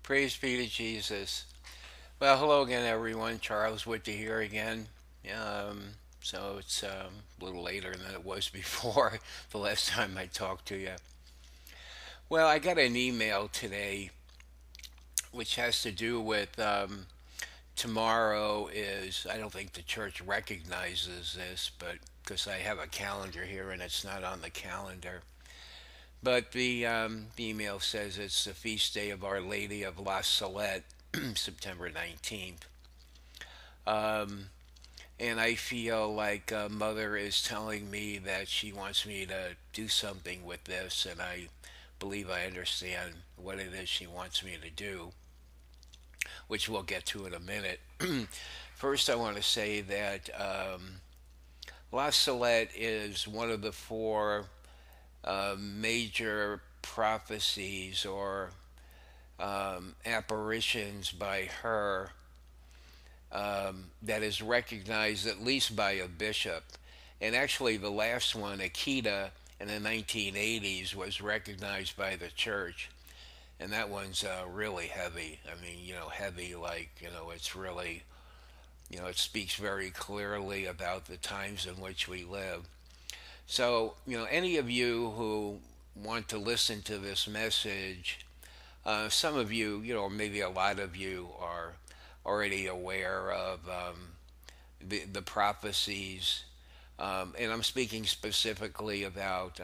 Praise be to Jesus. Well, hello again, everyone. Charles Wood to here again. So it's a little later than it was before the last time I talked to you. Well, I got an email today which has to do with tomorrow is, I don't think the church recognizes this, but because I have a calendar here and it's not on the calendar. But the email says it's the feast day of Our Lady of La Salette, September 19th. Um, and I feel like Mother is telling me that she wants me to do something with this, and I believe I understand what it is she wants me to do, which we'll get to in a minute. First, I want to say that La Salette is one of the four major prophecies or apparitions by her that is recognized at least by a bishop. And actually, the last one, Akita, in the 1980s, was recognized by the church. And that one's really heavy. I mean, heavy like, it's really, it speaks very clearly about the times in which we live. So, any of you who want to listen to this message, some of you, maybe a lot of you are already aware of the prophecies, and I'm speaking specifically about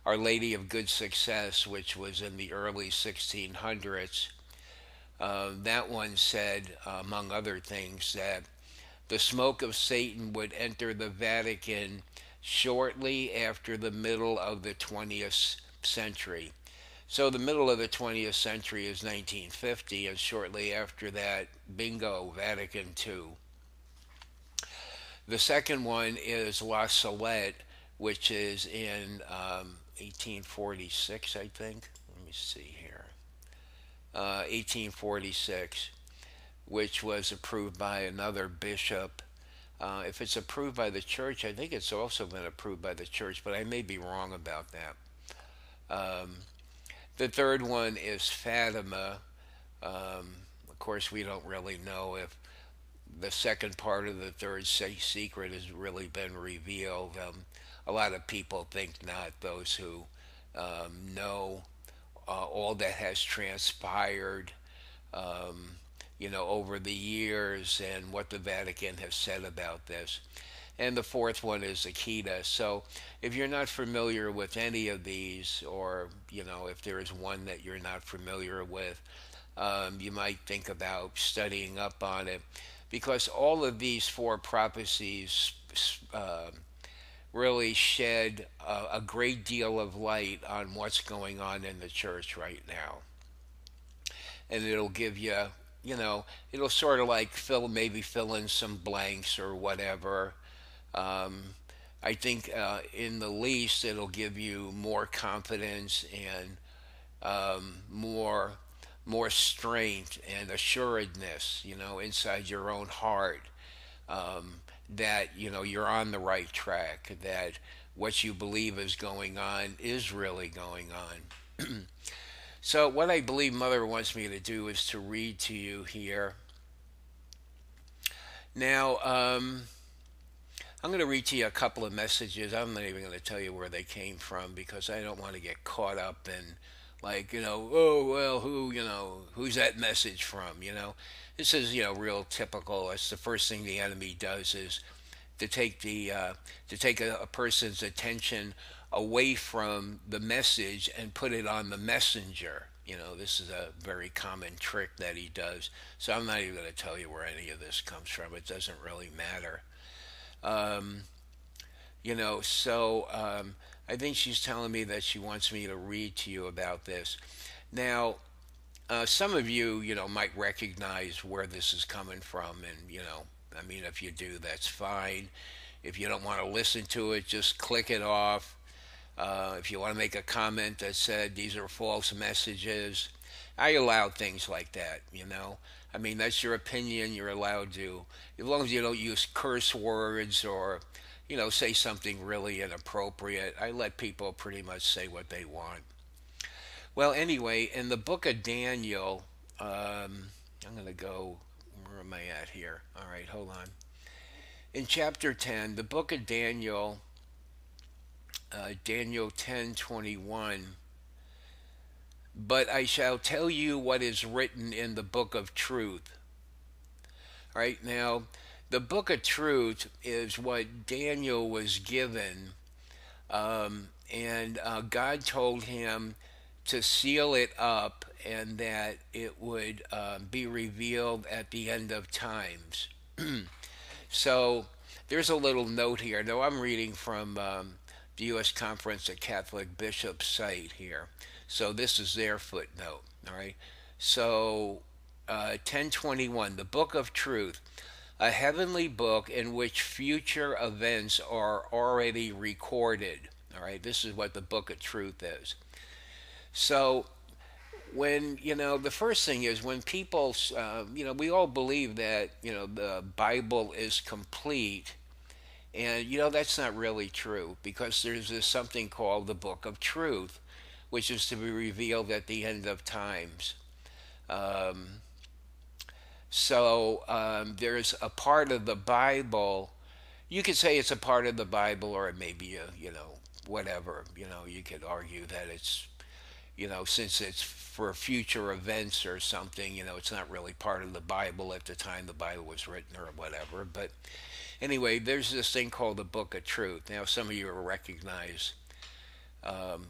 Our Lady of Good Success, which was in the early 1600s. That one said, among other things, that the smoke of Satan would enter the Vatican shortly after the middle of the 20th century. So the middle of the 20th century is 1950, and shortly after that, bingo, Vatican II. The second one is La Salette, which is in 1846, I think. Let me see here. 1846, which was approved by another bishop. If it's approved by the church, I think it's also been approved by the church, but I may be wrong about that. Um, the third one is Fatima. Of course, we don't really know if the second part of the third secret has really been revealed. A lot of people think not, those who know all that has transpired, over the years and what the Vatican has said about this. And the fourth one is Akita. So if you're not familiar with any of these, or, if there is one that you're not familiar with, you might think about studying up on it because all of these four prophecies really shed a great deal of light on what's going on in the church right now. And it'll give you, it'll sort of like maybe fill in some blanks or whatever. Um, I think in the least it'll give you more confidence and more strength and assuredness, inside your own heart, um, that you're on the right track, that what you believe is going on is really going on. So what I believe Mother wants me to do is to read to you here. Now, I'm going to read to you a couple of messages. I'm not even going to tell you where they came from because I don't want to get caught up in, like, oh, well, who's that message from, This is, real typical. It's the first thing the enemy does is to take a person's attention away from the message and put it on the messenger. This is a very common trick that he does. So I'm not even going to tell you where any of this comes from. It doesn't really matter. Um, I think she's telling me that she wants me to read to you about this. Now, some of you, might recognize where this is coming from, and I mean, if you do, that's fine. If you don't want to listen to it, just click it off. If you want to make a comment that said these are false messages, I allow things like that. I mean, that's your opinion. You're allowed to, as long as you don't use curse words or, say something really inappropriate. I let people pretty much say what they want. Well, anyway, in the book of Daniel, I'm going to go, where am I at here? All right, hold on. In chapter 10, the book of Daniel, Daniel 10:21. But I shall tell you what is written in the book of truth. All right, now, the book of truth is what Daniel was given, and God told him to seal it up and that it would be revealed at the end of times. So there's a little note here. Now I'm reading from the U.S. Conference of Catholic Bishops site here. So this is their footnote. All right. So 1021, the Book of Truth, a heavenly book in which future events are already recorded. All right. This is what the Book of Truth is. So when the first thing is when people we all believe that the Bible is complete, and that's not really true, because there's this something called the book of truth, which is to be revealed at the end of times. There's a part of the Bible. You could say it's a part of the Bible, or it may be whatever. You could argue that it's since it's for future events or something, it's not really part of the Bible at the time the Bible was written or whatever. But anyway, there's this thing called the Book of Truth. Now, some of you will recognize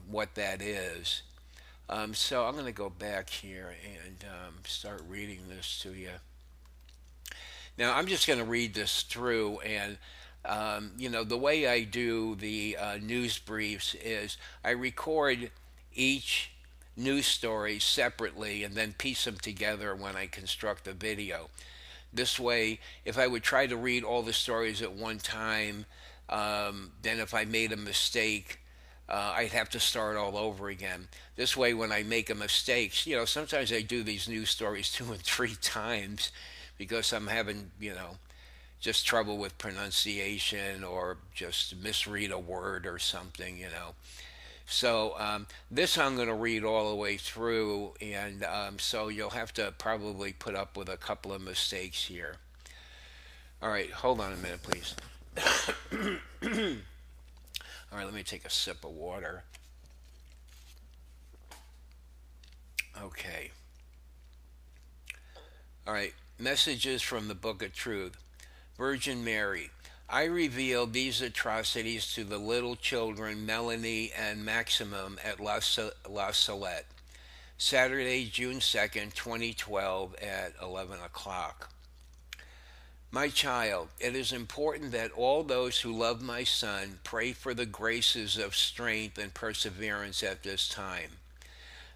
what that is. So I'm going to go back here and start reading this to you. Now, I'm just going to read this through, and the way I do the news briefs is I record each news story separately and then piece them together when I construct a video. This way, if I would try to read all the stories at one time, then if I made a mistake, I'd have to start all over again. This way, when I make a mistake, sometimes I do these news stories 2 and 3 times because I'm having, just trouble with pronunciation or just misread a word or something. So this I'm going to read all the way through, and so you'll have to probably put up with a couple of mistakes here. All right, hold on a minute, please. All right, let me take a sip of water. Okay. All right, messages from the Book of Truth. Virgin Mary, I revealed these atrocities to the little children Melanie and Maximum at La Salette, Saturday, June 2nd, 2012 at 11 o'clock. My child, it is important that all those who love my son pray for the graces of strength and perseverance at this time.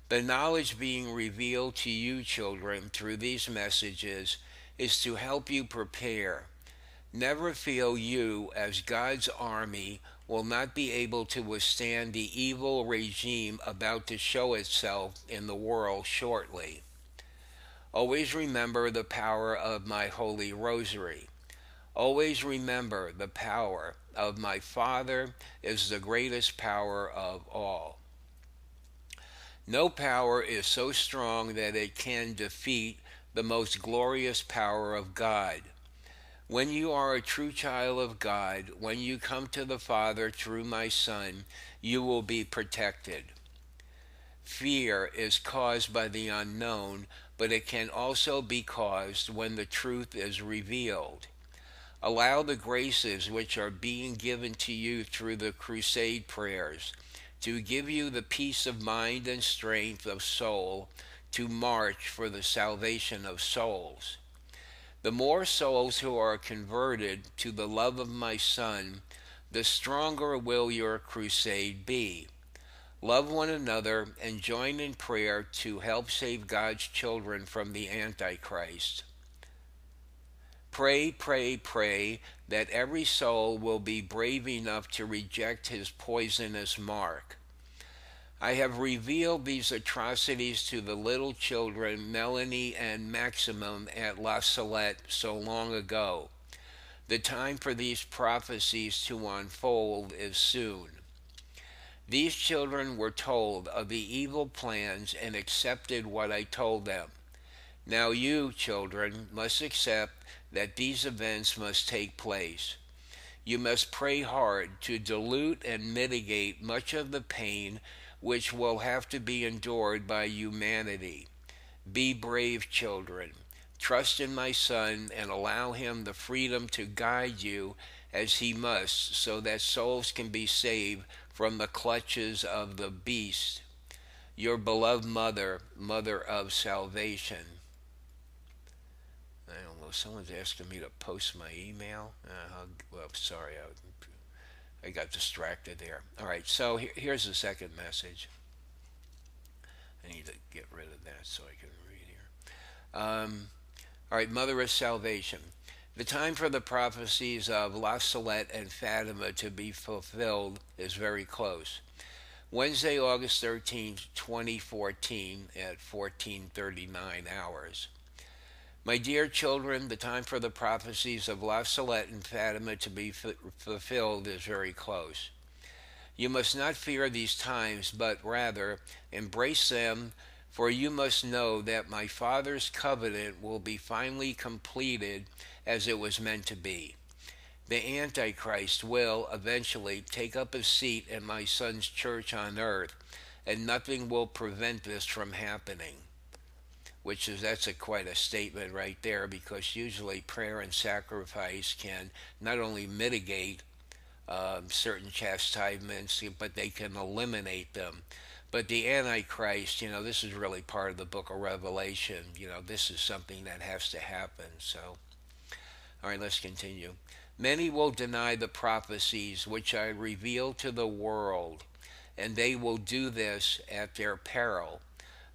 The knowledge being revealed to you, children, through these messages is to help you prepare. Never feel you, as God's army, will not be able to withstand the evil regime about to show itself in the world shortly. Always remember the power of my holy rosary. Always remember the power of my Father is the greatest power of all. No power is so strong that it can defeat the most glorious power of God. When you are a true child of God, when you come to the Father through my Son, you will be protected. Fear is caused by the unknown, but it can also be caused when the truth is revealed. Allow the graces which are being given to you through the crusade prayers to give you the peace of mind and strength of soul to march for the salvation of souls. The more souls who are converted to the love of my Son, the stronger will your crusade be. Love one another and join in prayer to help save God's children from the Antichrist. Pray, pray, pray that every soul will be brave enough to reject his poisonous mark. I have revealed these atrocities to the little children Melanie and Maximum at La Salette so long ago. The time for these prophecies to unfold is soon. These children were told of the evil plans and accepted what I told them. Now you, children, must accept that these events must take place. You must pray hard to dilute and mitigate much of the pain which will have to be endured by humanity. Be brave, children. Trust in my Son and allow him the freedom to guide you as he must, so that souls can be saved from the clutches of the beast. Your beloved mother, Mother of Salvation. I don't know, someone's asking me to post my email. Well, sorry, I got distracted there. All right, so here's the second message. I need to get rid of that so I can read here. All right, Mother of Salvation. The time for the prophecies of La Salette and Fatima to be fulfilled is very close. Wednesday, August 13th, 2014 at 14:39 hours. My dear children, the time for the prophecies of La Salette and Fatima to be fulfilled is very close. You must not fear these times, but rather embrace them, for you must know that my Father's covenant will be finally completed as it was meant to be. The Antichrist will eventually take up a seat in my Son's church on earth, and nothing will prevent this from happening. That's quite a statement right there, because usually prayer and sacrifice can not only mitigate certain chastisements, but they can eliminate them. But the Antichrist, this is really part of the book of Revelation. This is something that has to happen. So, all right, let's continue. Many will deny the prophecies which I reveal to the world, and they will do this at their peril.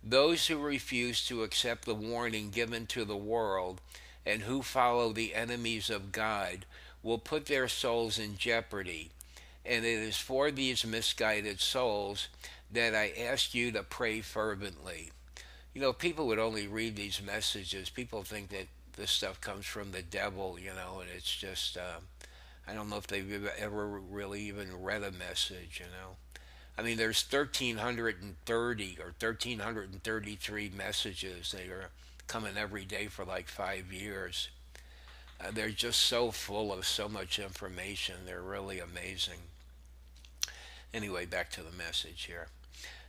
Those who refuse to accept the warning given to the world and who follow the enemies of God will put their souls in jeopardy. And it is for these misguided souls that I ask you to pray fervently. People would only read these messages. People think that this stuff comes from the devil, and it's just, I don't know if they've ever really even read a message. I mean, there's 1,330 or 1,333 messages that are coming every day for like 5 years. They're just so full of so much information. They're really amazing. Anyway, back to the message here.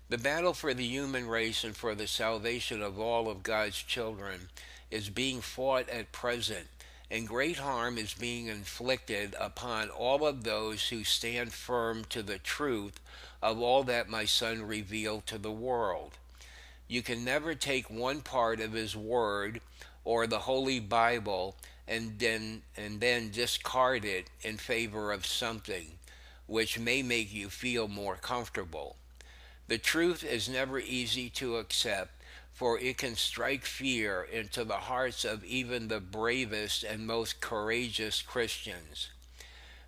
The battle for the human race and for the salvation of all of God's children is being fought at present, and great harm is being inflicted upon all of those who stand firm to the truth of all that my Son revealed to the world. You can never take one part of his word or the Holy Bible and then discard it in favor of something which may make you feel more comfortable. The truth is never easy to accept, for it can strike fear into the hearts of even the bravest and most courageous Christians.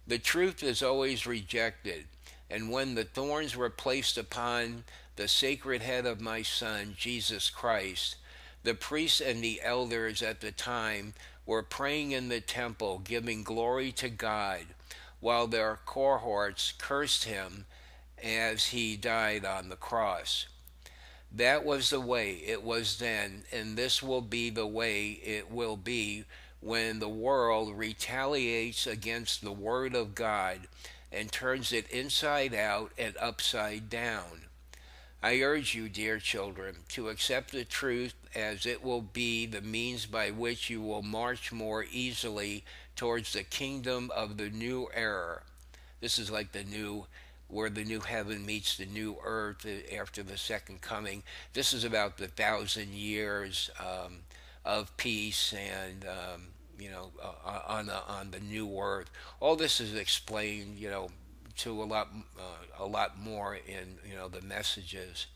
The truth is always rejected, and when the thorns were placed upon the sacred head of my Son, Jesus Christ, the priests and the elders at the time were praying in the temple, giving glory to God, while their cohorts cursed him as he died on the cross. That was the way it was then, and this will be the way it will be when the world retaliates against the Word of God and turns it inside out and upside down. I urge you, dear children, to accept the truth, as it will be the means by which you will march more easily towards the kingdom of the new era. This is like where the new heaven meets the new earth after the second coming. This is about the 1,000 years of peace and on the new earth. All this is explained, to a lot more in the messages.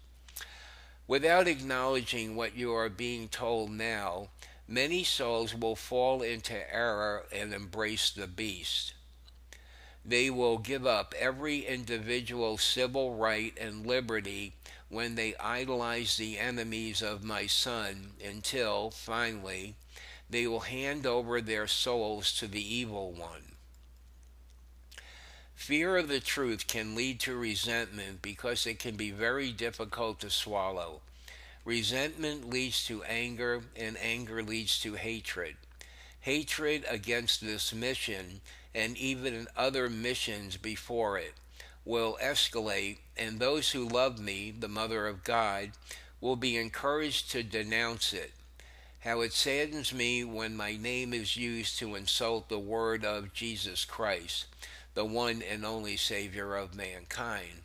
Without acknowledging what you are being told now, many souls will fall into error and embrace the beast. They will give up every individual civil right and liberty when they idolize the enemies of my Son, until, finally, they will hand over their souls to the evil one. Fear of the truth can lead to resentment because it can be very difficult to swallow. Resentment leads to anger, and anger leads to hatred. Hatred against this mission, and even other missions before it, will escalate, and those who love me, the Mother of God, will be encouraged to denounce it. How it saddens me when my name is used to insult the word of Jesus Christ, the one and only Savior of mankind.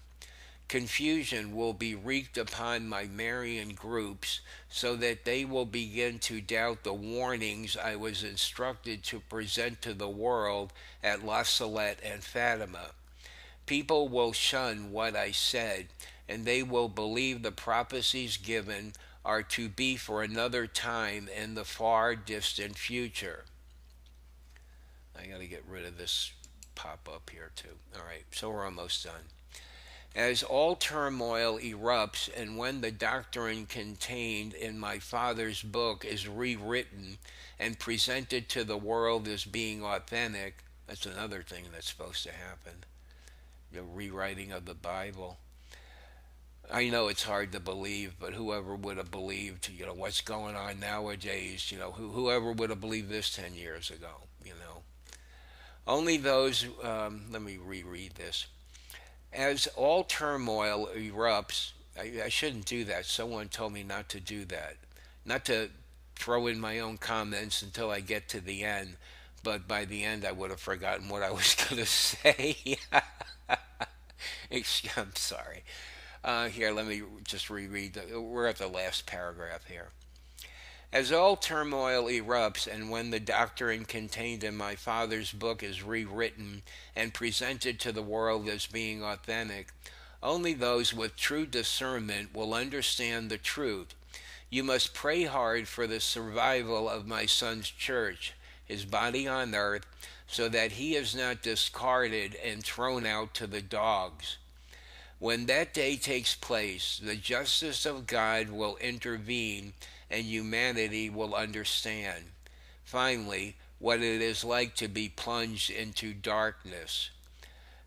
Confusion will be wreaked upon my Marian groups so that they will begin to doubt the warnings I was instructed to present to the world at La Salette and Fatima. People will shun what I said, and they will believe the prophecies given are to be for another time in the far distant future. I got to get rid of this pop up here too. All right, so we're almost done. As all turmoil erupts, and when the doctrine contained in my father's book is rewritten and presented to the world as being authentic, that's another thing that's supposed to happen, the rewriting of the Bible. I know it's hard to believe, but whoever would have believed, what's going on nowadays, whoever would have believed this 10 years ago. Only those, let me reread this. As all turmoil erupts, I shouldn't do that. Someone told me not to do that. Not to throw in my own comments until I get to the end, but by the end I would have forgotten what I was going to say. I'm sorry. Here, let me just reread. We're at the last paragraph here. As all turmoil erupts, and when the doctrine contained in my father's book is rewritten and presented to the world as being authentic, only those with true discernment will understand the truth. You must pray hard for the survival of my son's church, his body on earth, so that he is not discarded and thrown out to the dogs. When that day takes place, the justice of God will intervene and humanity will understand, finally, what it is like to be plunged into darkness.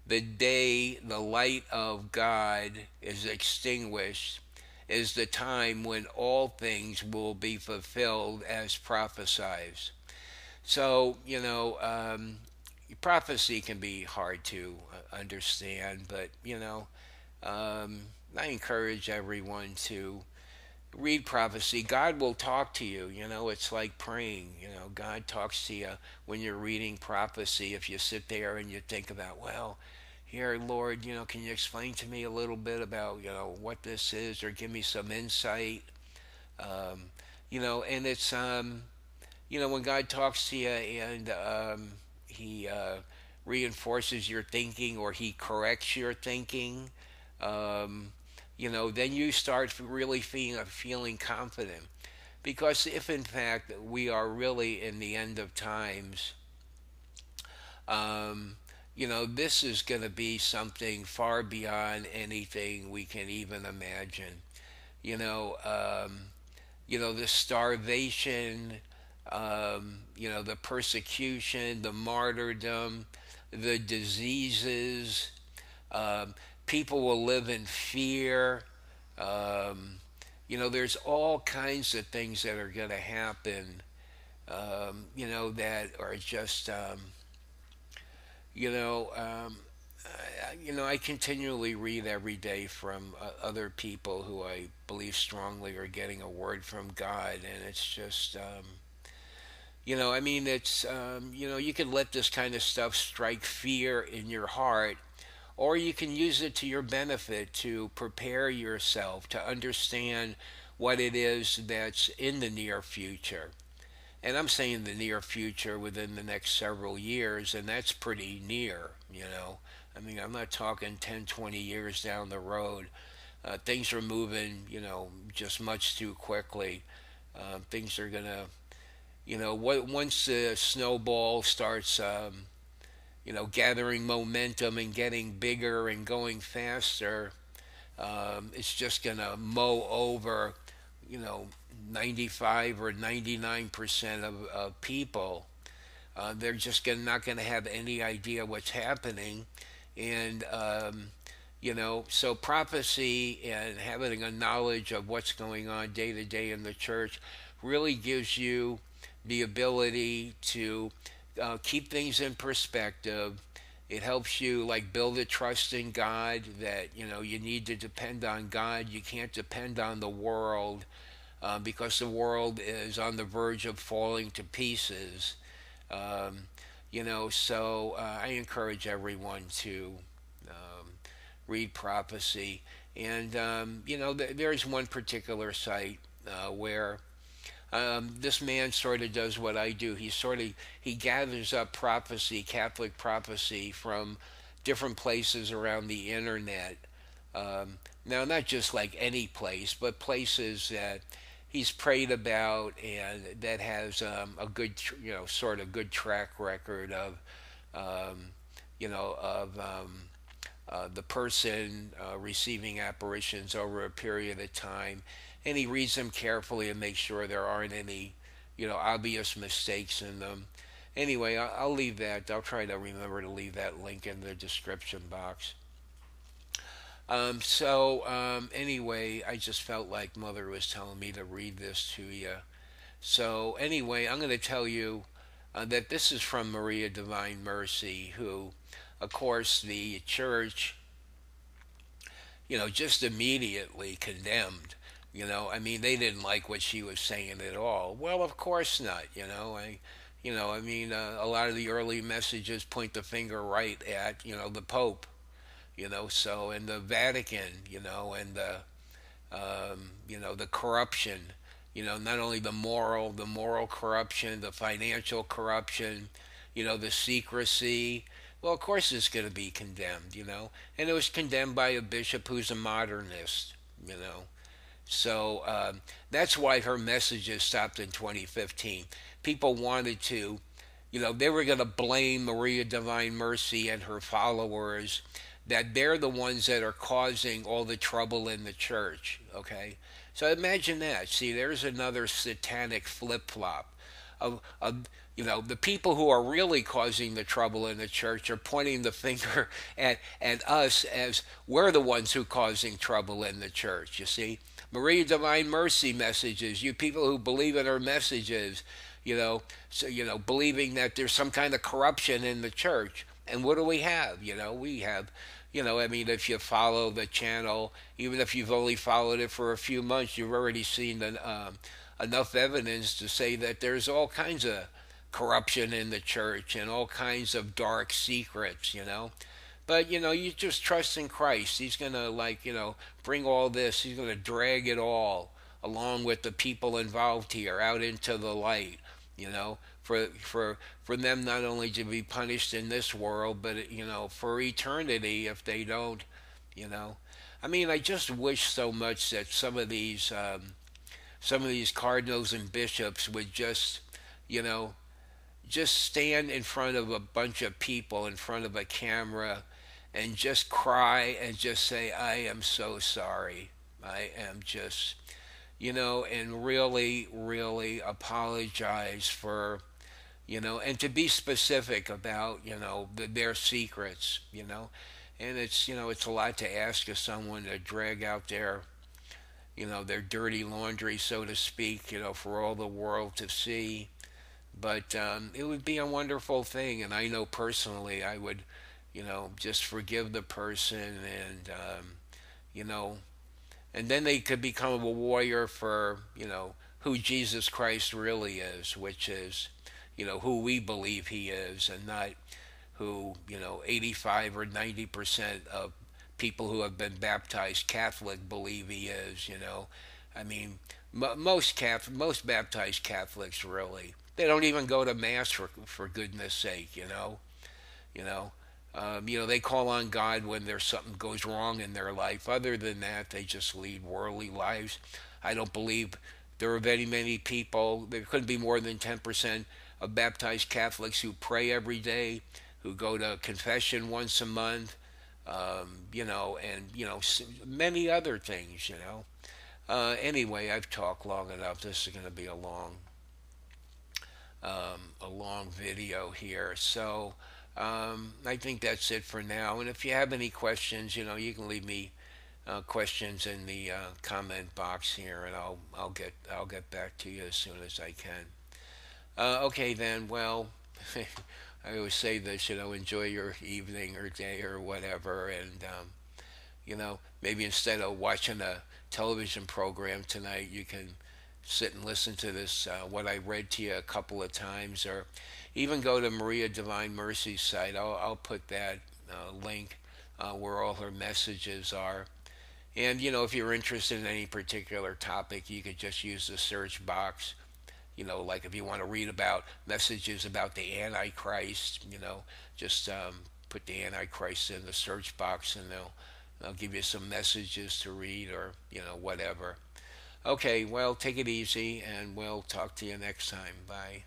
The day the light of God is extinguished is the time when all things will be fulfilled as prophesied. So, prophecy can be hard to understand, but, I encourage everyone to read prophecy. God will talk to you. It's like praying. God talks to you when you're reading prophecy. If you sit there and you think about, well, here, Lord, can you explain to me a little bit about, what this is, or give me some insight? And it's, when God talks to you and He reinforces your thinking, or He corrects your thinking, then you start really feeling confident. Because if in fact we are really in the end of times, this is going to be something far beyond anything we can even imagine. The starvation, the persecution, the martyrdom, the diseases. People will live in fear. There's all kinds of things that are going to happen, that are just, I continually read every day from other people who I believe strongly are getting a word from God, and it's just, it's, you can let this kind of stuff strike fear in your heart, or you can use it to your benefit to prepare yourself to understand what it is that's in the near future. And I'm saying the near future within the next several years, and that's pretty near. I'm not talking 10, 20 years down the road. Things are moving, just much too quickly. Things are going to, once the snowball starts, gathering momentum and getting bigger and going faster, it's just going to mow over, 95 or 99% of people. They're just not going to have any idea what's happening. And, So prophecy and having a knowledge of what's going on day to day in the church really gives you the ability to keep things in perspective. It helps you like build a trust in God that you need to depend on God. You can't depend on the world because the world is on the verge of falling to pieces. Um, so I encourage everyone to um, read prophecy. And, there's one particular site where this man sort of does what I do. He gathers up prophecy, Catholic prophecy from different places around the internet. Now, not just like any place, but places that he's prayed about and that has a good, sort of good track record of, um, the person receiving apparitions over a period of time, and he reads them carefully and makes sure there aren't any, obvious mistakes in them. Anyway, I'll leave that. I'll try to remember to leave that link in the description box. Anyway, I just felt like Mother was telling me to read this to you. So anyway, I'm going to tell you that this is from Maria Divine Mercy, who, of course, the church, just immediately condemned. I mean, they didn't like what she was saying at all. Well, of course not. A lot of the early messages point the finger right at, the Pope, so, and the Vatican, and the corruption, not only the moral corruption, the financial corruption, the secrecy. Well, of course it's going to be condemned, and it was condemned by a bishop who's a modernist, you know. So that's why her messages stopped in 2015. People wanted to, they were going to blame Maria Divine Mercy and her followers that they're the ones that are causing all the trouble in the church. Okay, so imagine that. See, there's another satanic flip flop of the people who are really causing the trouble in the church are pointing the finger at us as we're the ones who causing trouble in the church. You see, Maria Divine Mercy messages, you people who believe in her messages, believing that there's some kind of corruption in the church. And what do we have? We have, if you follow the channel, even if you've only followed it for a few months, you've already seen enough evidence to say that there's all kinds of corruption in the church and all kinds of dark secrets. But you just trust in Christ. He's gonna bring all this. He's gonna drag it all along with the people involved here out into the light. For them not only to be punished in this world, but for eternity if they don't. You know, I mean, I just wish so much that some of these cardinals and bishops would you know, just stand in front of a bunch of people in front of a camera and just cry and just say, I am so sorry. I am just, and really, really apologize for, and to be specific about, their secrets. And it's a lot to ask of someone to drag out their dirty laundry, so to speak, for all the world to see. But it would be a wonderful thing, and I know personally I would, just forgive the person, you know, and then they could become a warrior for, who Jesus Christ really is, which is, who we believe he is, and not who, 85 or 90% of people who have been baptized Catholic believe he is. I mean, most baptized Catholics really, they don't even go to mass for goodness sake. You know, they call on God when there's something goes wrong in their life. Other than that, they just lead worldly lives. I don't believe there are very many people. There couldn't be more than 10% of baptized Catholics who pray every day, who go to confession once a month, and many other things. Anyway, I've talked long enough. This is going to be a long video here. So I think that's it for now. And if you have any questions, you can leave me questions in the comment box here, and I'll get back to you as soon as I can. Okay then. Well, I always say this, enjoy your evening or day or whatever, and maybe instead of watching a television program tonight, you can sit and listen to this, what I read to you a couple of times, or even go to Maria Divine Mercy's site. I'll put that link where all her messages are. And, if you're interested in any particular topic, you could just use the search box. Like if you want to read about messages about the Antichrist, just put the Antichrist in the search box, and they'll give you some messages to read, or, whatever. Okay, well, take it easy, and we'll talk to you next time. Bye.